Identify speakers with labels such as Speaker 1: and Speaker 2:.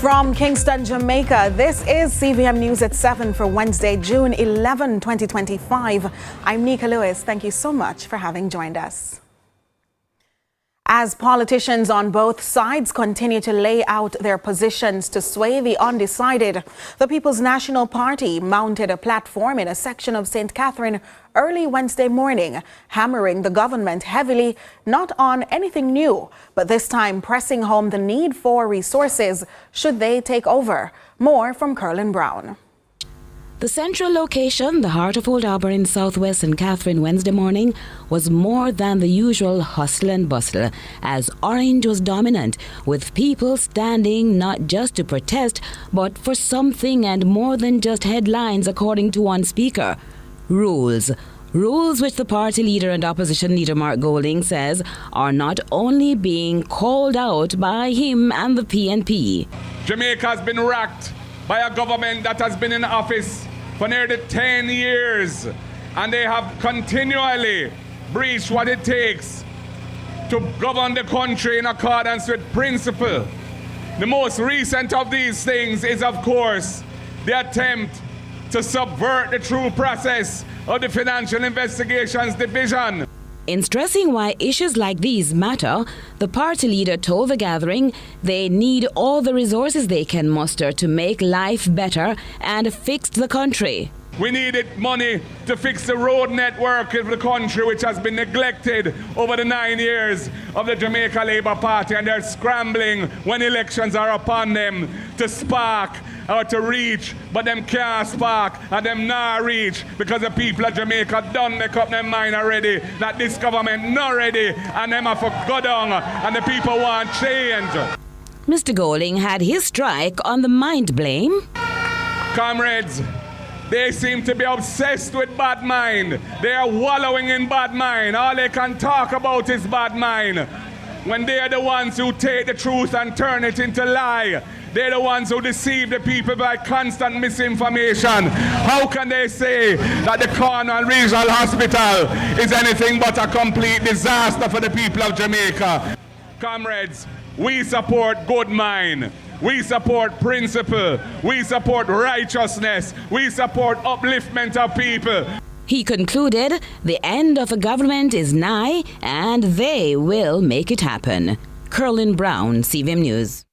Speaker 1: From Kingston, Jamaica, this is CVM News at 7 for Wednesday, June 11, 2025. I'm Nika Lewis. Thank you so much for having joined us. As politicians on both sides continue to lay out their positions to sway the undecided, the People's National Party mounted a platform in a section of St. Catherine early Wednesday morning, hammering the government heavily, not on anything new, but this time pressing home the need for resources should they take over. More from Curlin Brown.
Speaker 2: The central location, the heart of Old Auburn in southwest St. Catherine Wednesday morning, was more than the usual hustle and bustle, as orange was dominant, with people standing not just to protest, but for something and more than just headlines, according to one speaker. Rules. Rules which the party leader and opposition leader Mark Golding says are not only being called out by him and the PNP.
Speaker 3: Jamaica has been racked by a government that has been in office for nearly 10 years, and they have continually breached what it takes to govern the country in accordance with principle. The most recent of these things is, of course, the attempt to subvert the true process of the Financial Investigations Division.
Speaker 2: In stressing why issues like these matter, the party leader told the gathering they need all the resources they can muster to make life better and fix the country.
Speaker 3: We needed money to fix the road network of the country, which has been neglected over the 9 years of the Jamaica Labour Party, and they're scrambling when elections are upon them to spark or to reach, but them can't spark and them not reach because the people of Jamaica done make up their mind already that this government not ready and them have to go down and the people want change.
Speaker 2: Mr. Golding had his strike on the mind blame.
Speaker 3: Comrades, they seem to be obsessed with bad mind. They are wallowing in bad mind. All they can talk about is bad mind. When they are the ones who take the truth and turn it into lie. They're the ones who deceive the people by constant misinformation. How can they say that the Cornwall Regional Hospital is anything but a complete disaster for the people of Jamaica? Comrades, we support good mind. We support principle. We support righteousness. We support upliftment of people.
Speaker 2: He concluded the end of the government is nigh and they will make it happen. Curlin Brown, CVM News.